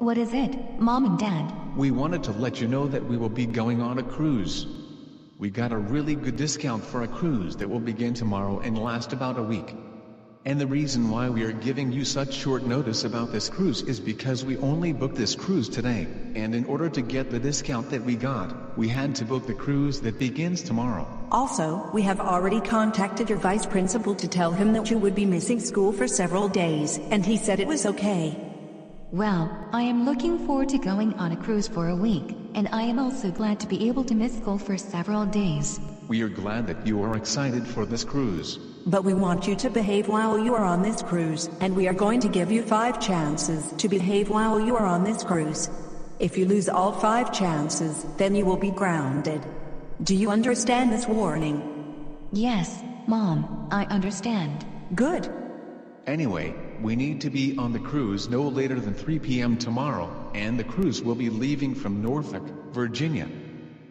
What is it, Mom and Dad? We wanted to let you know that we will be going on a cruise. We got a really good discount for a cruise that will begin tomorrow and last about a week. And the reason why we are giving you such short notice about this cruise is because we only booked this cruise today, and in order to get the discount that we got, we had to book the cruise that begins tomorrow. Also, we have already contacted your vice principal to tell him that you would be missing school for several days, and he said it was okay. Well, I am looking forward to going on a cruise for a week, and I am also glad to be able to miss school for several days. We are glad that you are excited for this cruise. But we want you to behave while you are on this cruise, and we are going to give you 5 chances to behave while you are on this cruise. If you lose all 5 chances, then you will be grounded. Do you understand this warning? Yes, Mom, I understand. Good. Anyway, we need to be on the cruise no later than 3 p.m. tomorrow, and the cruise will be leaving from Norfolk, Virginia.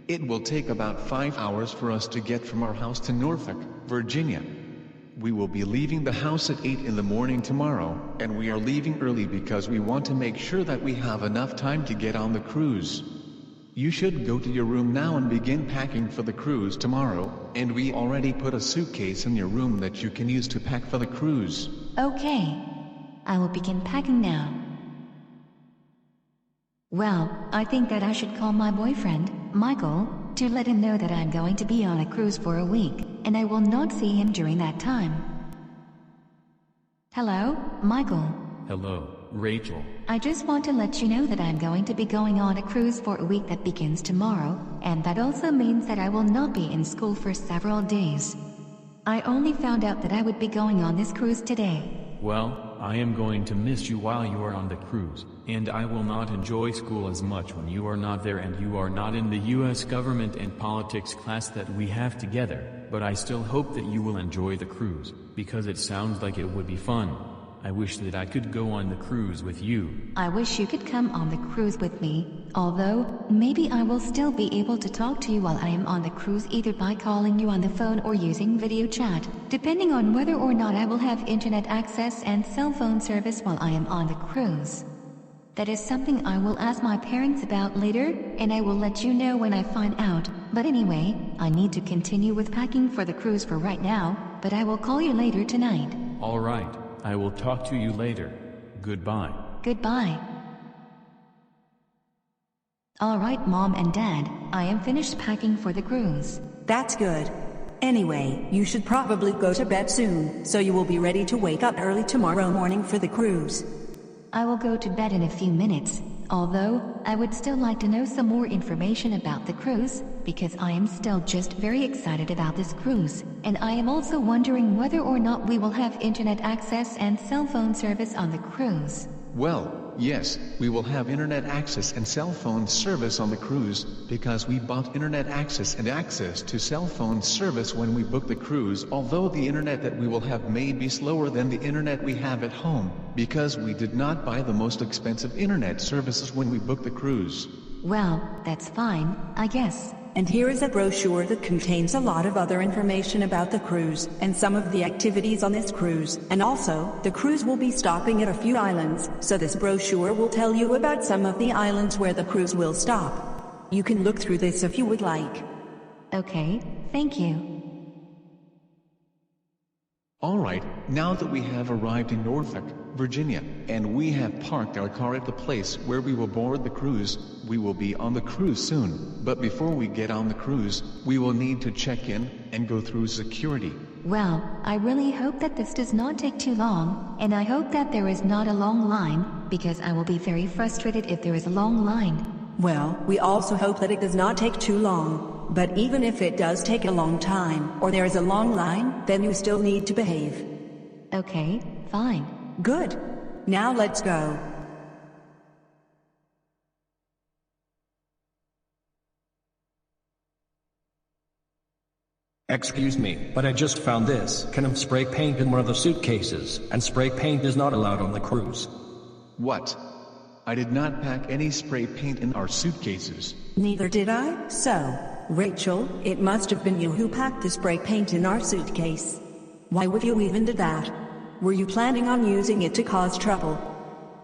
It will take about 5 hours for us to get from our house to Norfolk, Virginia. We will be leaving the house at 8 in the morning tomorrow, and we are leaving early because we want to make sure that we have enough time to get on the cruise. You should go to your room now and begin packing for the cruise tomorrow, and we already put a suitcase in your room that you can use to pack for the cruise. Okay. I will begin packing now. Well, I think that I should call my boyfriend, Michael, to let him know that I'm going to be on a cruise for a week, and I will not see him during that time. Hello, Michael. Hello, Rachel. I just want to let you know that I'm going to be going on a cruise for a week that begins tomorrow, and that also means that I will not be in school for several days. I only found out that I would be going on this cruise today. Well, I am going to miss you while you are on the cruise, and I will not enjoy school as much when you are not there and you are not in the US government and politics class that we have together, but I still hope that you will enjoy the cruise, because it sounds like it would be fun. I wish that I could go on the cruise with you. I wish you could come on the cruise with me, although, maybe I will still be able to talk to you while I am on the cruise either by calling you on the phone or using video chat, depending on whether or not I will have internet access and cell phone service while I am on the cruise. That is something I will ask my parents about later, and I will let you know when I find out. But anyway, I need to continue with packing for the cruise for right now, but I will call you later tonight. All right. I will talk to you later. Goodbye. Goodbye. Alright, Mom and Dad, I am finished packing for the cruise. That's good. Anyway, you should probably go to bed soon, so you will be ready to wake up early tomorrow morning for the cruise. I will go to bed in a few minutes, although I would still like to know some more information about the cruise, because I am still just very excited about this cruise, and I am also wondering whether or not we will have internet access and cell phone service on the cruise. Well, yes, we will have internet access and cell phone service on the cruise, because we bought internet access and access to cell phone service when we booked the cruise, although the internet that we will have may be slower than the internet we have at home, because we did not buy the most expensive internet services when we booked the cruise. Well, that's fine, I guess. And here is a brochure that contains a lot of other information about the cruise, and some of the activities on this cruise, and also, the cruise will be stopping at a few islands, so this brochure will tell you about some of the islands where the cruise will stop. You can look through this if you would like. Okay, thank you. Alright, now that we have arrived in Norfolk, Virginia, and we have parked our car at the place where we will board the cruise, we will be on the cruise soon. But before we get on the cruise, we will need to check in and go through security. Well, I really hope that this does not take too long, and I hope that there is not a long line, because I will be very frustrated if there is a long line. Well, we also hope that it does not take too long. But even if it does take a long time, or there is a long line, then you still need to behave. Okay, fine. Good. Now let's go. Excuse me, but I just found this can of spray paint in one of the suitcases, and spray paint is not allowed on the cruise. What? I did not pack any spray paint in our suitcases. Neither did I, so, Rachel, it must have been you who packed the spray paint in our suitcase. Why would you even do that? Were you planning on using it to cause trouble?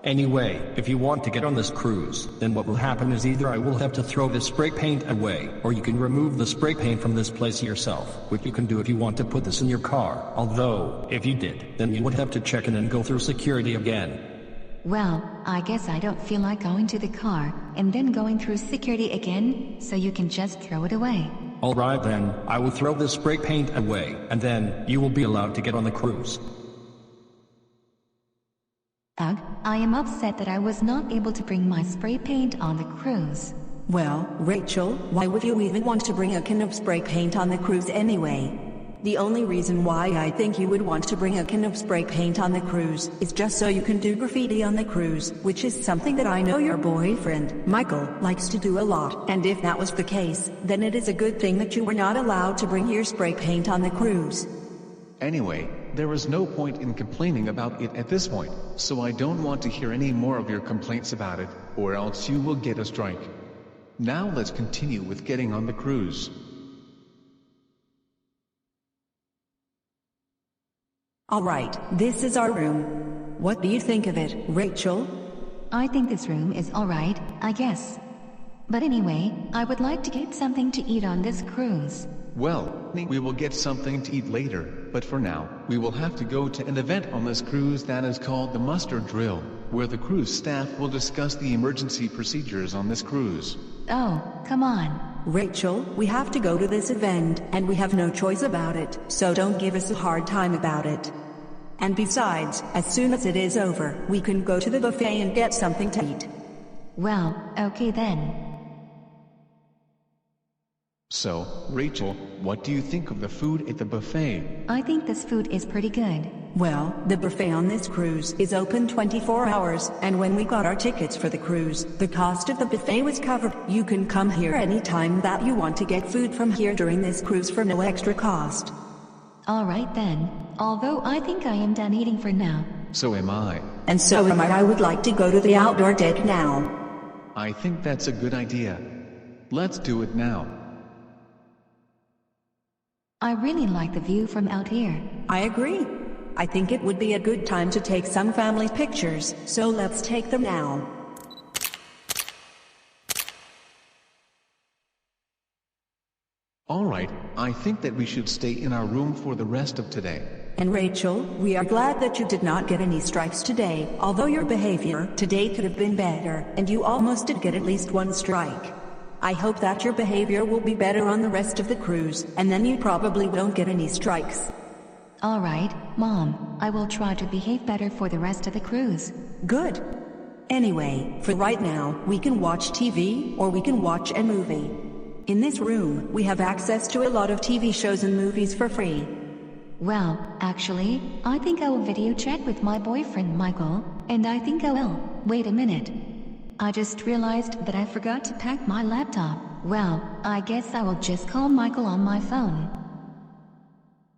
Anyway, if you want to get on this cruise, then what will happen is either I will have to throw this spray paint away, or you can remove the spray paint from this place yourself, which you can do if you want to put this in your car. Although, if you did, then you would have to check in and go through security again. Well, I guess I don't feel like going to the car and then going through security again, so you can just throw it away. Alright then, I will throw this spray paint away, and then, you will be allowed to get on the cruise. Ugh, I am upset that I was not able to bring my spray paint on the cruise. Well, Rachel, why would you even want to bring a can of spray paint on the cruise anyway? The only reason why I think you would want to bring a can of spray paint on the cruise is just so you can do graffiti on the cruise, which is something that I know your boyfriend, Michael, likes to do a lot. And if that was the case, then it is a good thing that you were not allowed to bring your spray paint on the cruise. Anyway, there is no point in complaining about it at this point, so I don't want to hear any more of your complaints about it, or else you will get a strike. Now let's continue with getting on the cruise. Alright, this is our room. What do you think of it, Rachel? I think this room is alright, I guess. But anyway, I would like to get something to eat on this cruise. Well, we will get something to eat later, but for now, we will have to go to an event on this cruise that is called the muster drill, where the cruise staff will discuss the emergency procedures on this cruise. Oh, come on. Rachel, we have to go to this event, and we have no choice about it, so don't give us a hard time about it. And besides, as soon as it is over, we can go to the buffet and get something to eat. Well, okay then. So, Rachel, what do you think of the food at the buffet? I think this food is pretty good. Well, the buffet on this cruise is open 24 hours, and when we got our tickets for the cruise, the cost of the buffet was covered. You can come here anytime that you want to get food from here during this cruise for no extra cost. Alright then, although I think I am done eating for now. So am I. And so am I. I would like to go to the outdoor deck now. I think that's a good idea. Let's do it now. I really like the view from out here. I agree. I think it would be a good time to take some family pictures, so let's take them now. Alright, I think that we should stay in our room for the rest of today. And Rachel, we are glad that you did not get any strikes today, although your behavior today could have been better, and you almost did get at least one strike. I hope that your behavior will be better on the rest of the cruise, and then you probably won't get any strikes. Alright, Mom, I will try to behave better for the rest of the cruise. Good. Anyway, for right now, we can watch TV, or we can watch a movie. In this room, we have access to a lot of TV shows and movies for free. Well, actually, I think I will video chat with my boyfriend Michael, and I think I will. Wait a minute. I just realized that I forgot to pack my laptop. Well, I guess I will just call Michael on my phone.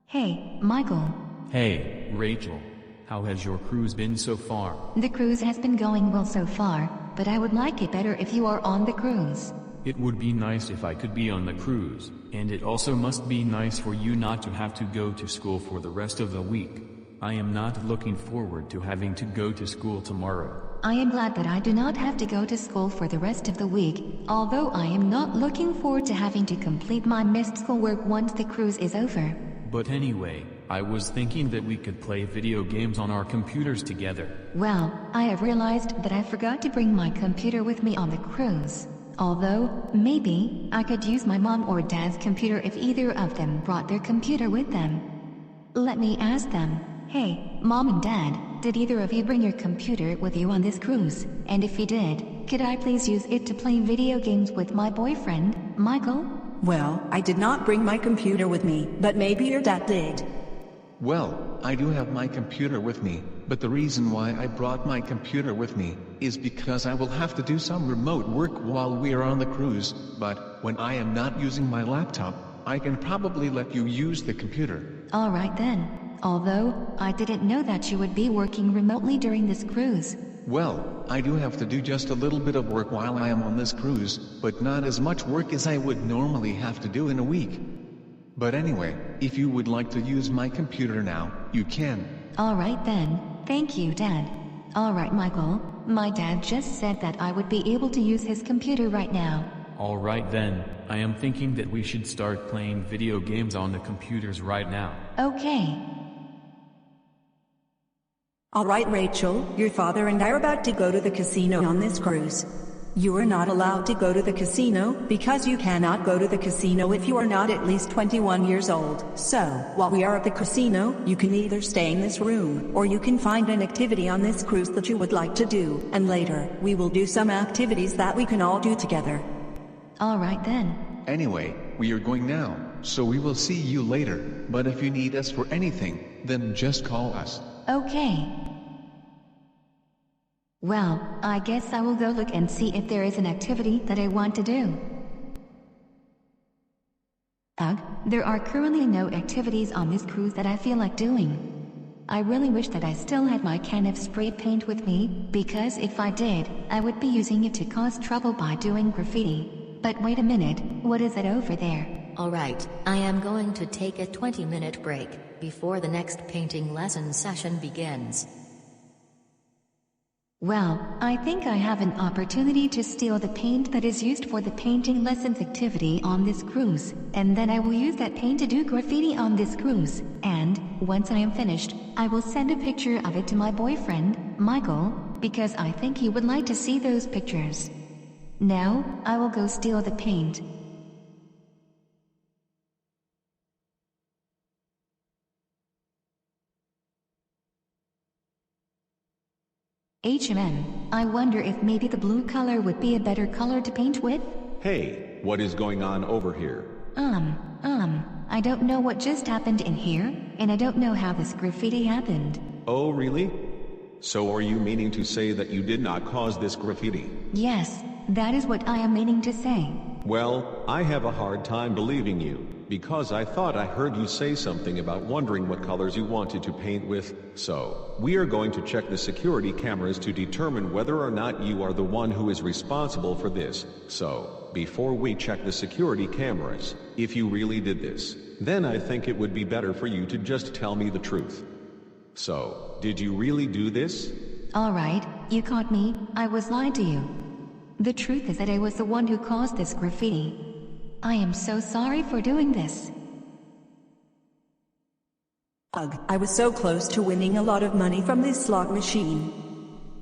Hey, Michael. Hey, Rachel. How has your cruise been so far? The cruise has been going well so far, but I would like it better if you are on the cruise. It would be nice if I could be on the cruise, and it also must be nice for you not to have to go to school for the rest of the week. I am not looking forward to having to go to school tomorrow. I am glad that I do not have to go to school for the rest of the week, although I am not looking forward to having to complete my missed schoolwork once the cruise is over. But anyway, I was thinking that we could play video games on our computers together. Well, I have realized that I forgot to bring my computer with me on the cruise. Although, maybe, I could use my mom or dad's computer if either of them brought their computer with them. Let me ask them. Hey, Mom and Dad, did either of you bring your computer with you on this cruise? And if you did, could I please use it to play video games with my boyfriend, Michael? Well, I did not bring my computer with me, but maybe your dad did. Well, I do have my computer with me, but the reason why I brought my computer with me is because I will have to do some remote work while we are on the cruise, but when I am not using my laptop, I can probably let you use the computer. Alright then. Although, I didn't know that you would be working remotely during this cruise. Well, I do have to do just a little bit of work while I am on this cruise, but not as much work as I would normally have to do in a week. But anyway, if you would like to use my computer now, you can. Alright then. Thank you, Dad. Alright, Michael. My dad just said that I would be able to use his computer right now. Alright then, I am thinking that we should start playing video games on the computers right now. Okay. Alright, Rachel, your father and I are about to go to the casino on this cruise. You are not allowed to go to the casino, because you cannot go to the casino if you are not at least 21 years old. So, while we are at the casino, you can either stay in this room, or you can find an activity on this cruise that you would like to do, and later, we will do some activities that we can all do together. Alright then. Anyway, we are going now, so we will see you later, but if you need us for anything, then just call us. Okay. Well, I guess I will go look and see if there is an activity that I want to do. Ugh, there are currently no activities on this cruise that I feel like doing. I really wish that I still had my can of spray paint with me, because if I did, I would be using it to cause trouble by doing graffiti. But wait a minute, what is it over there? Alright, I am going to take a 20-minute break, before the next painting lesson session begins. Well, I think I have an opportunity to steal the paint that is used for the painting lessons activity on this cruise, and then I will use that paint to do graffiti on this cruise, and, once I am finished, I will send a picture of it to my boyfriend, Michael, because I think he would like to see those pictures. Now, I will go steal the paint. I wonder if maybe the blue color would be a better color to paint with? Hey, what is going on over here? I don't know what just happened in here, and I don't know how this graffiti happened. Oh, really? So are you meaning to say that you did not cause this graffiti? Yes, that is what I am meaning to say. Well, I have a hard time believing you, because I thought I heard you say something about wondering what colors you wanted to paint with, so we are going to check the security cameras to determine whether or not you are the one who is responsible for this. So, before we check the security cameras, if you really did this, then I think it would be better for you to just tell me the truth. So, did you really do this? Alright, you caught me, I was lying to you. The truth is that I was the one who caused this graffiti. I am so sorry for doing this. Ugh, I was so close to winning a lot of money from this slot machine.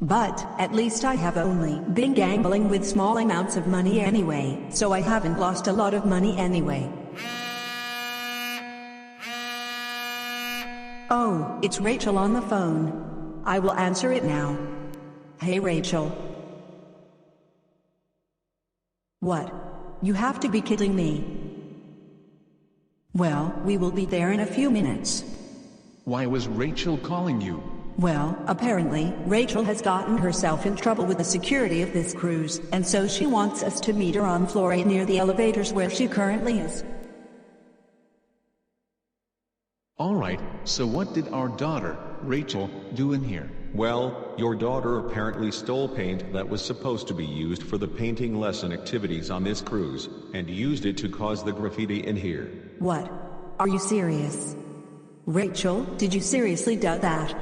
But, at least I have only been gambling with small amounts of money anyway, so I haven't lost a lot of money anyway. Oh, it's Rachel on the phone. I will answer it now. Hey Rachel. What? You have to be kidding me. Well, we will be there in a few minutes. Why was Rachel calling you? Well, apparently, Rachel has gotten herself in trouble with the security of this cruise, and so she wants us to meet her on floor 8 near the elevators where she currently is. Alright, so what did our daughter, Rachael, do in here? Well, your daughter apparently stole paint that was supposed to be used for the painting lesson activities on this cruise, and used it to cause the graffiti in here. What? Are you serious? Rachel, did you seriously do that?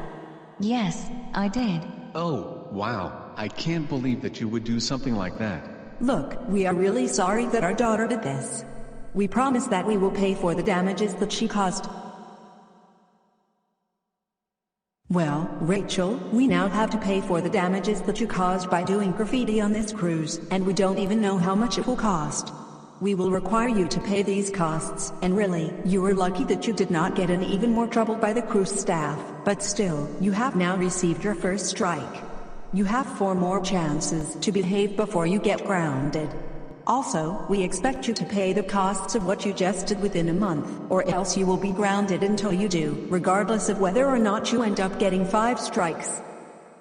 Yes, I did. Oh, wow, I can't believe that you would do something like that. Look, we are really sorry that our daughter did this. We promise that we will pay for the damages that she caused. Well, Rachel, we now have to pay for the damages that you caused by doing graffiti on this cruise, and we don't even know how much it will cost. We will require you to pay these costs, and really, you were lucky that you did not get in even more trouble by the cruise staff, but still, you have now received your first strike. You have 4 more chances to behave before you get grounded. Also, we expect you to pay the costs of what you just did within a month, or else you will be grounded until you do, regardless of whether or not you end up getting 5 strikes.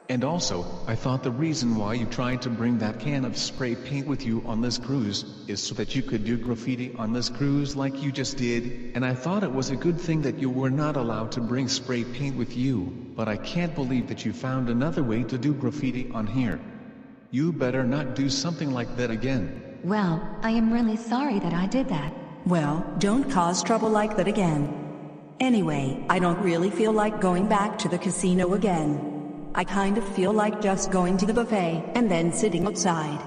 And also, I thought the reason why you tried to bring that can of spray paint with you on this cruise is so that you could do graffiti on this cruise like you just did, and I thought it was a good thing that you were not allowed to bring spray paint with you, but I can't believe that you found another way to do graffiti on here. You better not do something like that again. Well, I am really sorry that I did that. Well, don't cause trouble like that again. Anyway, I don't really feel like going back to the casino again. I kind of feel like just going to the buffet and then sitting outside.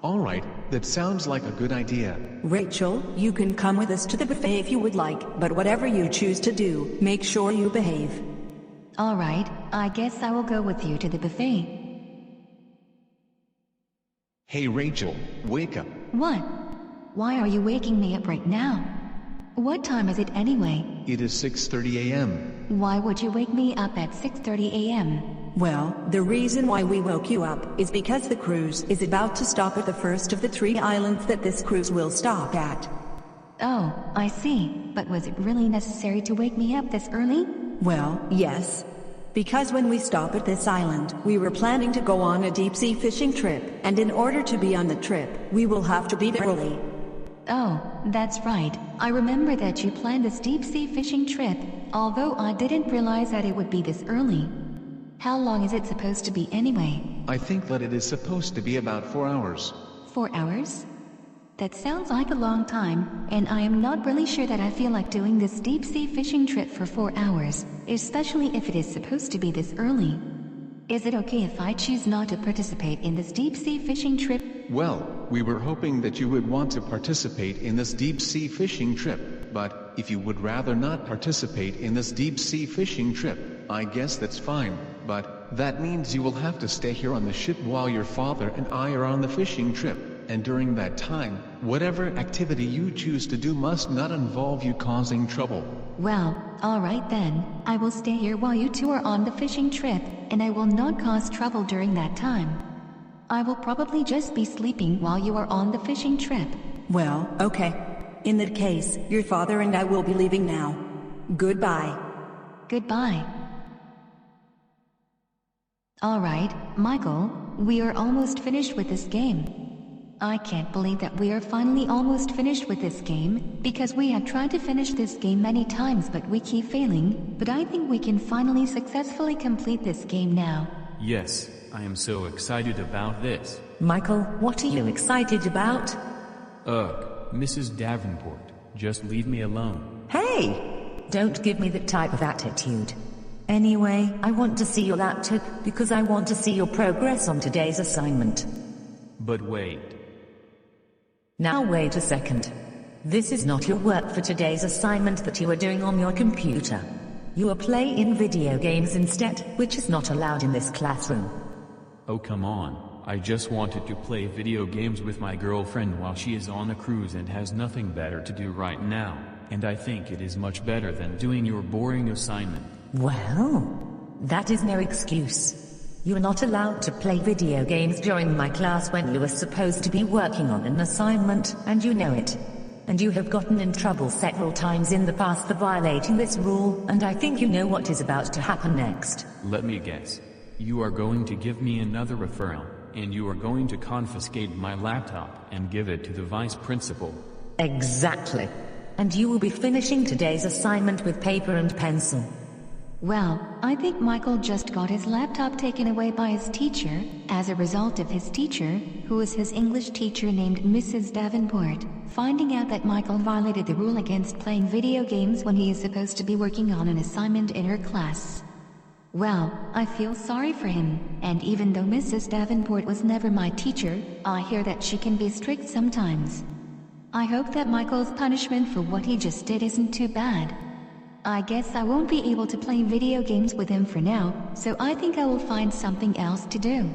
Alright, that sounds like a good idea. Rachel, you can come with us to the buffet if you would like, but whatever you choose to do, make sure you behave. Alright, I guess I will go with you to the buffet. Hey Rachel, wake up. What? Why are you waking me up right now? What time is it anyway? It is 6:30 a.m. Why would you wake me up at 6:30 a.m.? Well, the reason why we woke you up is because the cruise is about to stop at the first of the 3 islands that this cruise will stop at. Oh, I see. But was it really necessary to wake me up this early? Well, yes. Because when we stop at this island, we were planning to go on a deep-sea fishing trip, and in order to be on the trip, we will have to be there early. Oh, that's right. I remember that you planned this deep-sea fishing trip, although I didn't realize that it would be this early. How long is it supposed to be anyway? I think that it is supposed to be about 4 hours. 4 hours? That sounds like a long time, and I am not really sure that I feel like doing this deep-sea fishing trip for 4 hours, especially if it is supposed to be this early. Is it okay if I choose not to participate in this deep-sea fishing trip? Well, we were hoping that you would want to participate in this deep-sea fishing trip, but if you would rather not participate in this deep-sea fishing trip, I guess that's fine, but that means you will have to stay here on the ship while your father and I are on the fishing trip. And during that time, whatever activity you choose to do must not involve you causing trouble. Well, alright then. I will stay here while you two are on the fishing trip, and I will not cause trouble during that time. I will probably just be sleeping while you are on the fishing trip. Well, okay. In that case, your father and I will be leaving now. Goodbye. Goodbye. Alright, Michael, we are almost finished with this game. I can't believe that we are finally almost finished with this game, because we have tried to finish this game many times but we keep failing, but I think we can finally successfully complete this game now. Yes, I am so excited about this. Michael, what are you excited about? Ugh, Mrs. Davenport, just leave me alone. Hey! Don't give me that type of attitude. Anyway, I want to see your laptop because I want to see your progress on today's assignment. But wait. Now wait a second. This is not your work for today's assignment that you are doing on your computer. You are playing video games instead, which is not allowed in this classroom. Oh come on, I just wanted to play video games with my girlfriend while she is on a cruise and has nothing better to do right now, and I think it is much better than doing your boring assignment. Well, that is no excuse. You are not allowed to play video games during my class when you are supposed to be working on an assignment, and you know it. And you have gotten in trouble several times in the past for violating this rule, and I think you know what is about to happen next. Let me guess. You are going to give me another referral, and you are going to confiscate my laptop and give it to the vice principal. Exactly. And you will be finishing today's assignment with paper and pencil. Well, I think Michael just got his laptop taken away by his teacher, as a result of his teacher, who is his English teacher named Mrs. Davenport, finding out that Michael violated the rule against playing video games when he is supposed to be working on an assignment in her class. Well, I feel sorry for him, and even though Mrs. Davenport was never my teacher, I hear that she can be strict sometimes. I hope that Michael's punishment for what he just did isn't too bad. I guess I won't be able to play video games with him for now, so I think I will find something else to do.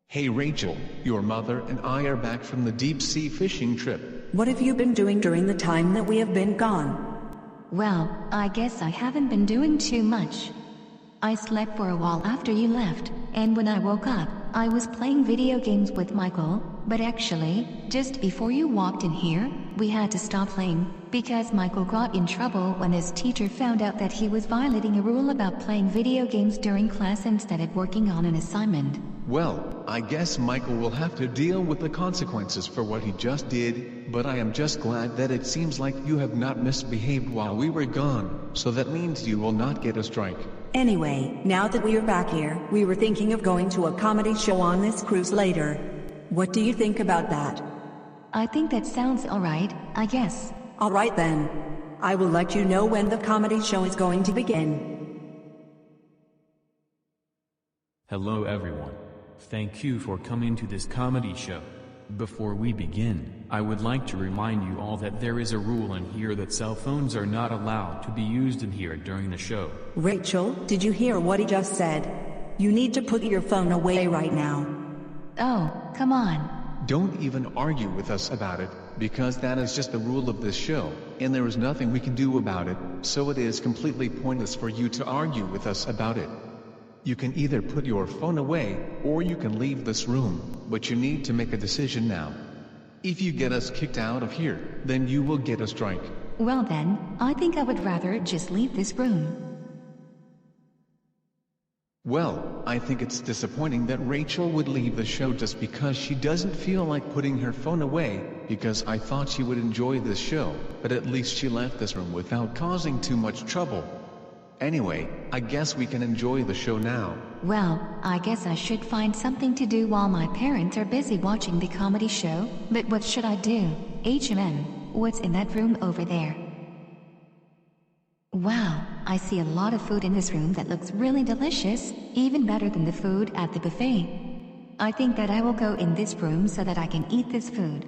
Hey Rachel, your mother and I are back from the deep-sea fishing trip. What have you been doing during the time that we have been gone? Well, I guess I haven't been doing too much. I slept for a while after you left, and when I woke up, I was playing video games with Michael, but actually, just before you walked in here, we had to stop playing, because Michael got in trouble when his teacher found out that he was violating a rule about playing video games during class instead of working on an assignment. Well, I guess Michael will have to deal with the consequences for what he just did, but I am just glad that it seems like you have not misbehaved while we were gone, so that means you will not get a strike. Anyway, now that we are back here, we were thinking of going to a comedy show on this cruise later. What do you think about that? I think that sounds alright, I guess. Alright then. I will let you know when the comedy show is going to begin. Hello everyone. Thank you for coming to this comedy show. Before we begin, I would like to remind you all that there is a rule in here that cell phones are not allowed to be used in here during the show. Rachel, did you hear what he just said? You need to put your phone away right now. Oh, come on. Don't even argue with us about it, because that is just the rule of this show, and there is nothing we can do about it, so it is completely pointless for you to argue with us about it. You can either put your phone away, or you can leave this room, but you need to make a decision now. If you get us kicked out of here, then you will get a strike. Well then, I think I would rather just leave this room. Well, I think it's disappointing that Rachel would leave the show just because she doesn't feel like putting her phone away, because I thought she would enjoy this show, but at least she left this room without causing too much trouble. Anyway, I guess we can enjoy the show now. Well, I guess I should find something to do while my parents are busy watching the comedy show, but what should I do? What's in that room over there? Wow, I see a lot of food in this room that looks really delicious, even better than the food at the buffet. I think that I will go in this room so that I can eat this food.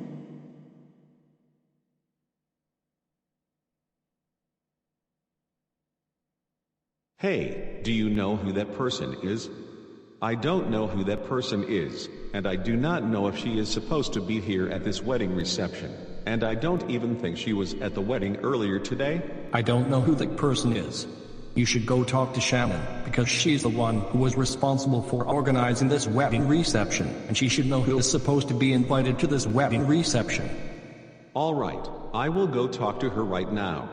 Hey, do you know who that person is? I don't know who that person is, and I do not know if she is supposed to be here at this wedding reception, and I don't even think she was at the wedding earlier today. I don't know who that person is. You should go talk to Shannon, because she's the one who was responsible for organizing this wedding reception, and she should know who is supposed to be invited to this wedding reception. All right, I will go talk to her right now.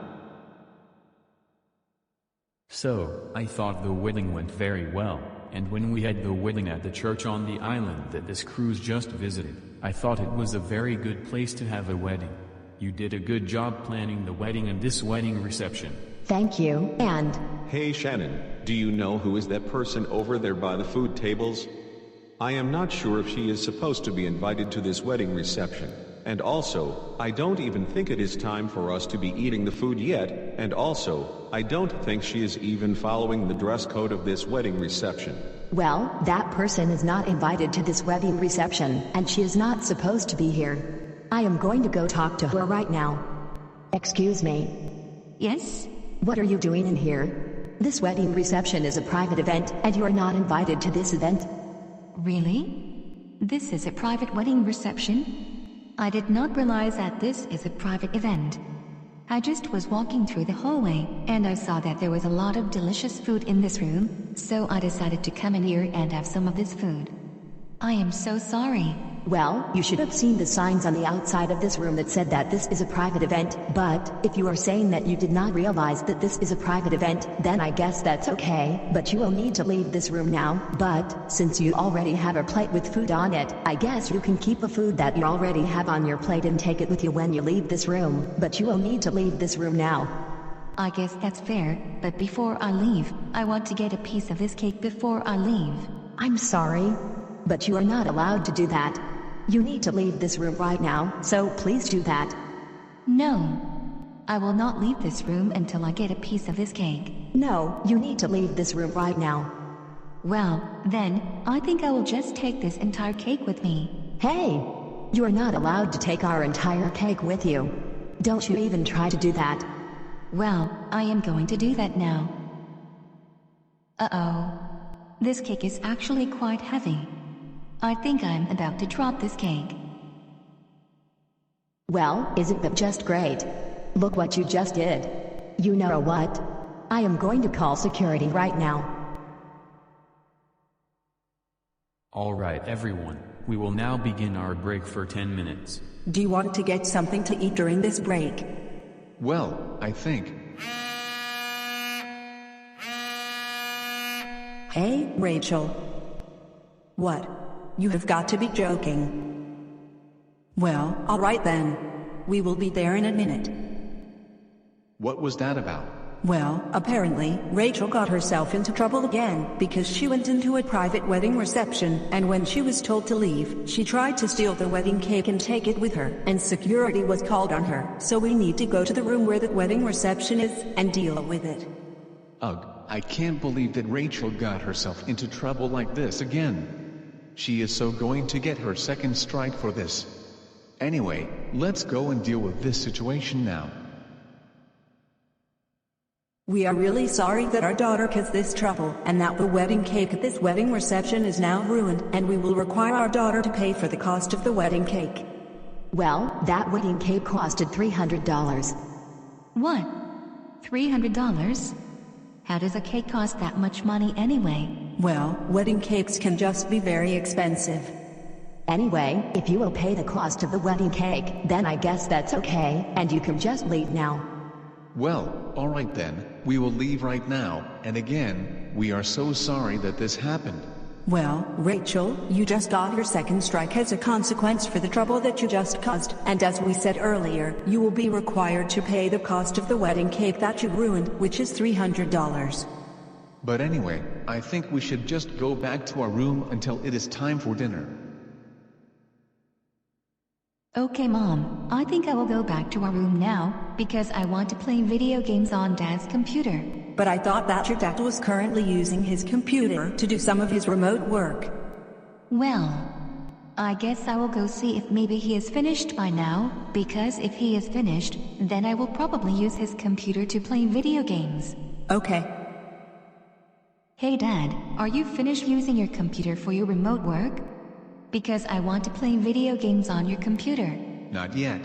So, I thought the wedding went very well, and when we had the wedding at the church on the island that this cruise just visited, I thought it was a very good place to have a wedding. You did a good job planning the wedding and this wedding reception. Thank you, and... Hey Shannon, do you know who is that person over there by the food tables? I am not sure if she is supposed to be invited to this wedding reception. And also, I don't even think it is time for us to be eating the food yet, and also, I don't think she is even following the dress code of this wedding reception. Well, that person is not invited to this wedding reception, and she is not supposed to be here. I am going to go talk to her right now. Excuse me. Yes? What are you doing in here? This wedding reception is a private event, and you are not invited to this event. Really? This is a private wedding reception? I did not realize that this is a private event. I just was walking through the hallway, and I saw that there was a lot of delicious food in this room, so I decided to come in here and have some of this food. I am so sorry. Well, you should have seen the signs on the outside of this room that said that this is a private event, but if you are saying that you did not realize that this is a private event, then I guess that's okay, but you will need to leave this room now. But since you already have a plate with food on it, I guess you can keep the food that you already have on your plate and take it with you when you leave this room, but you will need to leave this room now. I guess that's fair, but before I leave, I want to get a piece of this cake before I leave. I'm sorry, but you are not allowed to do that. You need to leave this room right now, so please do that. No. I will not leave this room until I get a piece of this cake. No, you need to leave this room right now. Well, then, I think I will just take this entire cake with me. Hey! You are not allowed to take our entire cake with you. Don't you even try to do that. Well, I am going to do that now. Uh-oh. This cake is actually quite heavy. I think I'm about to drop this cake. Well, isn't that just great? Look what you just did. You know what? I am going to call security right now. Alright everyone, we will now begin our break for 10 minutes. Do you want to get something to eat during this break? Well, I think. Hey, Rachel. What? You have got to be joking. Well, alright then. We will be there in a minute. What was that about? Well, apparently, Rachel got herself into trouble again, because she went into a private wedding reception, and when she was told to leave, she tried to steal the wedding cake and take it with her, and security was called on her, so we need to go to the room where the wedding reception is, and deal with it. Ugh, I can't believe that Rachel got herself into trouble like this again. She is so going to get her second strike for this. Anyway, let's go and deal with this situation now. We are really sorry that our daughter has this trouble, and that the wedding cake at this wedding reception is now ruined, and we will require our daughter to pay for the cost of the wedding cake. Well, that wedding cake costed $300. What? $300? How does a cake cost that much money anyway? Well, wedding cakes can just be very expensive. Anyway, if you will pay the cost of the wedding cake, then I guess that's okay, and you can just leave now. Well, alright then, we will leave right now, and again, we are so sorry that this happened. Well, Rachel, you just got your second strike as a consequence for the trouble that you just caused, and as we said earlier, you will be required to pay the cost of the wedding cake that you ruined, which is $300. But anyway, I think we should just go back to our room until it is time for dinner. Okay, Mom, I think I will go back to our room now, because I want to play video games on Dad's computer. But I thought that your dad was currently using his computer to do some of his remote work. Well, I guess I will go see if maybe he is finished by now, because if he is finished, then I will probably use his computer to play video games. Okay. Hey Dad, are you finished using your computer for your remote work? Because I want to play video games on your computer. Not yet.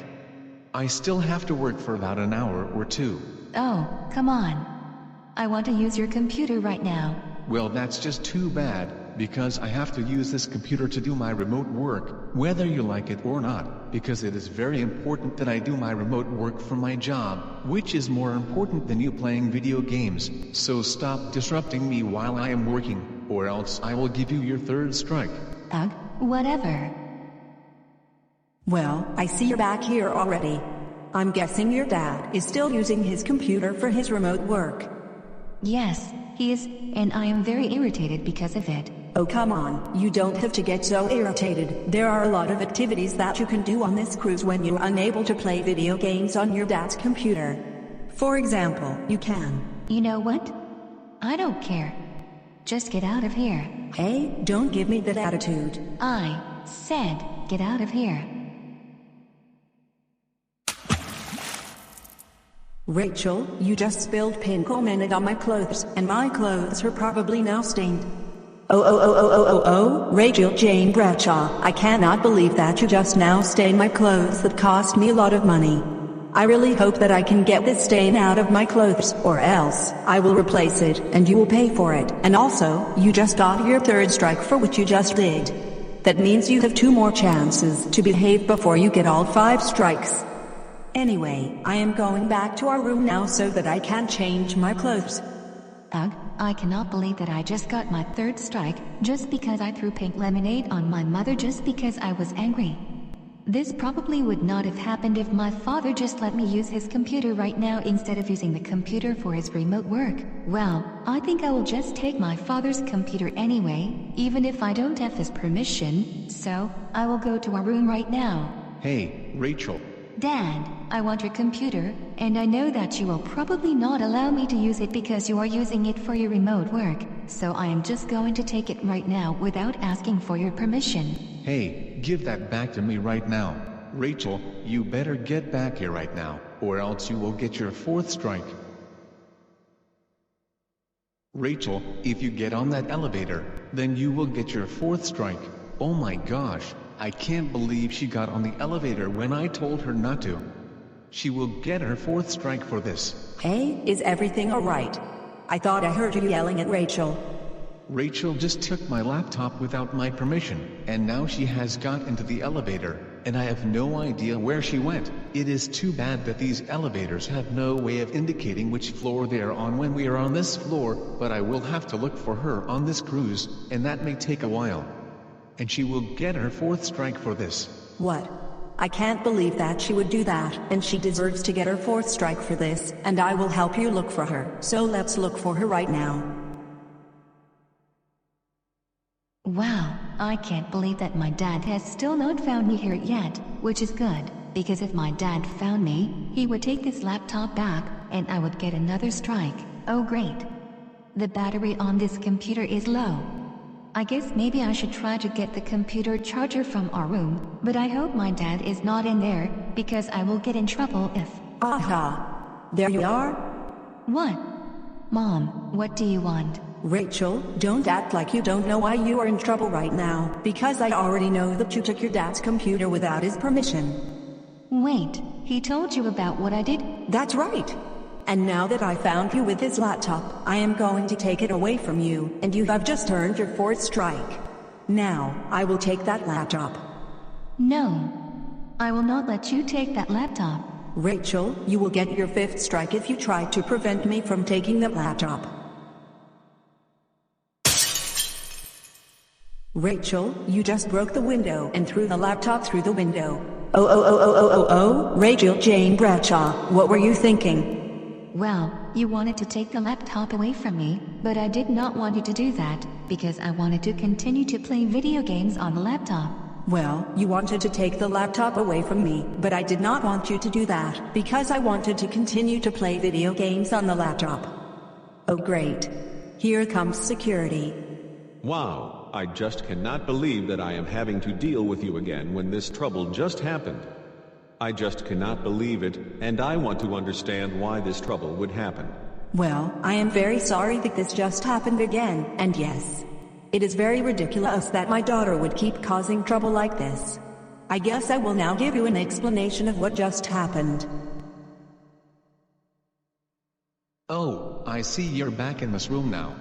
I still have to work for about an hour or two. Oh, come on. I want to use your computer right now. Well, that's just too bad, because I have to use this computer to do my remote work, whether you like it or not, because it is very important that I do my remote work for my job, which is more important than you playing video games, so stop disrupting me while I am working, or else I will give you your third strike. Ugh, whatever. Well, I see you're back here already. I'm guessing your dad is still using his computer for his remote work. Yes, he is, and I am very irritated because of it. Oh come on, you don't have to get so irritated. There are a lot of activities that you can do on this cruise when you're unable to play video games on your dad's computer. For example, you can. You know what? I don't care. Just get out of here. Hey, don't give me that attitude. I said, get out of here. Rachel, you just spilled pink lemonade on my clothes, and my clothes are probably now stained. Oh, Rachael Jane Bradshaw, I cannot believe that you just now stained my clothes that cost me a lot of money. I really hope that I can get this stain out of my clothes, or else I will replace it, and you will pay for it. And also, you just got your third strike for what you just did. That means you have 2 more chances to behave before you get all 5 strikes. Anyway, I am going back to our room now so that I can change my clothes. Ugh, I cannot believe that I just got my third strike just because I threw pink lemonade on my mother just because I was angry. This probably would not have happened if my father just let me use his computer right now instead of using the computer for his remote work. Well, I think I will just take my father's computer anyway, even if I don't have his permission, so I will go to our room right now. Hey, Rachel. Dad, I want your computer, and I know that you will probably not allow me to use it because you are using it for your remote work, so I am just going to take it right now without asking for your permission. Hey, give that back to me right now. Rachel, you better get back here right now, or else you will get your 4th strike. Rachel, if you get on that elevator, then you will get your 4th strike. Oh my gosh. I can't believe she got on the elevator when I told her not to. She will get her 4th strike for this. Hey, is everything alright? I thought I heard you yelling at Rachel. Rachel just took my laptop without my permission, and now she has got into the elevator, and I have no idea where she went. It is too bad that these elevators have no way of indicating which floor they are on when we are on this floor, but I will have to look for her on this cruise, and that may take a while. And she will get her 4th strike for this. What? I can't believe that she would do that, and she deserves to get her 4th strike for this, and I will help you look for her. So let's look for her right now. Wow, I can't believe that my dad has still not found me here yet, which is good, because if my dad found me, he would take this laptop back, and I would get another strike. Oh great. The battery on this computer is low. I guess maybe I should try to get the computer charger from our room, but I hope my dad is not in there, because I will get in trouble if... Aha! There you are. What? Mom, what do you want? Rachel, don't act like you don't know why you are in trouble right now, because I already know that you took your dad's computer without his permission. Wait, he told you about what I did? That's right. And now that I found you with his laptop, I am going to take it away from you, and you have just earned your 4th strike. Now, I will take that laptop. No. I will not let you take that laptop. Rachel, you will get your 5th strike if you try to prevent me from taking that laptop. Rachel, you just broke the window and threw the laptop through the window. Oh, Rachael Jane Bradshaw, what were you thinking? Well, you wanted to take the laptop away from me, but I did not want you to do that, because I wanted to continue to play video games on the laptop. Well, you wanted to take the laptop away from me, but I did not want you to do that, because I wanted to continue to play video games on the laptop. Oh great. Here comes security. Wow, I just cannot believe that I am having to deal with you again when this trouble just happened. I just cannot believe it, and I want to understand why this trouble would happen. Well, I am very sorry that this just happened again, and yes, it is very ridiculous that my daughter would keep causing trouble like this. I guess I will now give you an explanation of what just happened. Oh, I see you're back in this room now.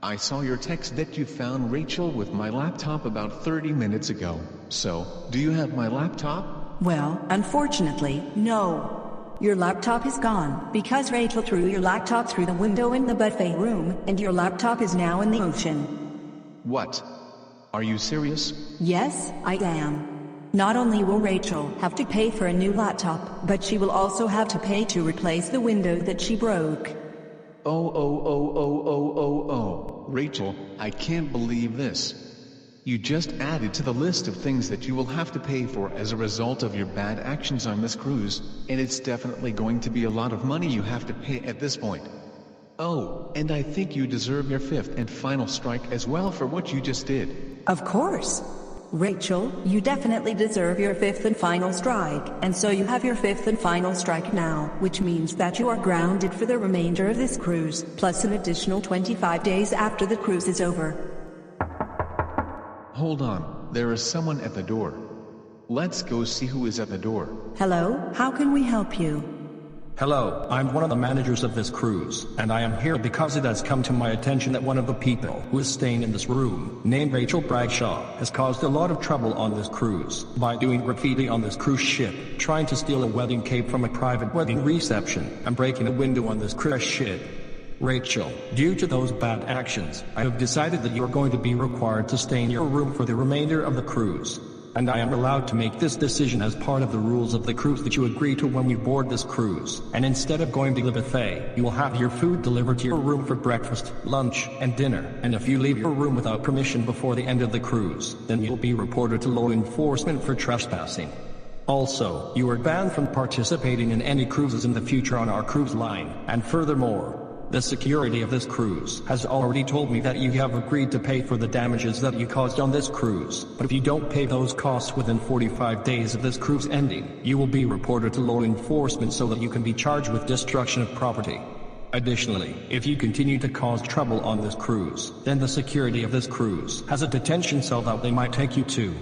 I saw your text that you found Rachel with my laptop about 30 minutes ago. So, do you have my laptop? Well, unfortunately, no. Your laptop is gone, because Rachel threw your laptop through the window in the buffet room, and your laptop is now in the ocean. What? Are you serious? Yes, I am. Not only will Rachel have to pay for a new laptop, but she will also have to pay to replace the window that she broke. Oh. Rachel, I can't believe this. You just added to the list of things that you will have to pay for as a result of your bad actions on this cruise, and it's definitely going to be a lot of money you have to pay at this point. Oh, and I think you deserve your 5th and final strike as well for what you just did. Of course. Rachel, you definitely deserve your 5th and final strike, and so you have your 5th and final strike now, which means that you are grounded for the remainder of this cruise, plus an additional 25 days after the cruise is over. Hold on, there is someone at the door. Let's go see who is at the door. Hello, how can we help you? Hello, I'm one of the managers of this cruise, and I am here because it has come to my attention that one of the people who is staying in this room, named Rachael Bradshaw, has caused a lot of trouble on this cruise by doing graffiti on this cruise ship, trying to steal a wedding cake from a private wedding reception, and breaking a window on this cruise ship. Rachael, due to those bad actions, I have decided that you are going to be required to stay in your room for the remainder of the cruise. And I am allowed to make this decision as part of the rules of the cruise that you agree to when you board this cruise. And instead of going to the buffet, you will have your food delivered to your room for breakfast, lunch, and dinner. And if you leave your room without permission before the end of the cruise, then you'll be reported to law enforcement for trespassing. Also, you are banned from participating in any cruises in the future on our cruise line. And furthermore, the security of this cruise has already told me that you have agreed to pay for the damages that you caused on this cruise. But if you don't pay those costs within 45 days of this cruise ending, you will be reported to law enforcement so that you can be charged with destruction of property. Additionally, if you continue to cause trouble on this cruise, then the security of this cruise has a detention cell that they might take you to.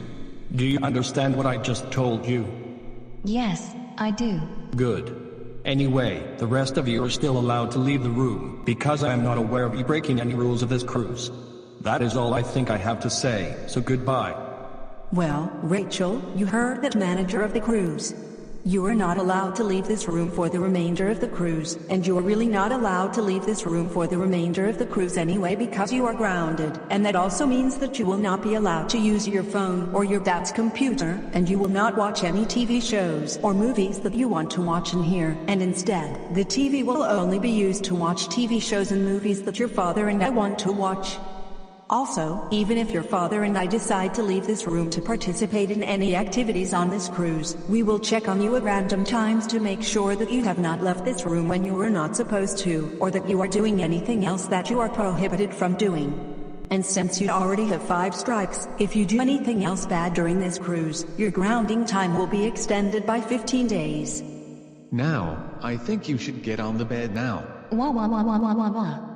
Do you understand what I just told you? Yes, I do. Good. Anyway, the rest of you are still allowed to leave the room, because I am not aware of you breaking any rules of this cruise. That is all I think I have to say, so goodbye. Well, Rachael, you heard that manager of the cruise. You are not allowed to leave this room for the remainder of the cruise, and you are really not allowed to leave this room for the remainder of the cruise anyway because you are grounded, and that also means that you will not be allowed to use your phone or your dad's computer, and you will not watch any TV shows or movies that you want to watch in here, and instead, the TV will only be used to watch TV shows and movies that your father and I want to watch. Also, even if your father and I decide to leave this room to participate in any activities on this cruise, we will check on you at random times to make sure that you have not left this room when you were not supposed to, or that you are doing anything else that you are prohibited from doing. And since you already have 5 strikes, if you do anything else bad during this cruise, your grounding time will be extended by 15 days. Now, I think you should get on the bed now. Wah wah wah wah wah wah wah.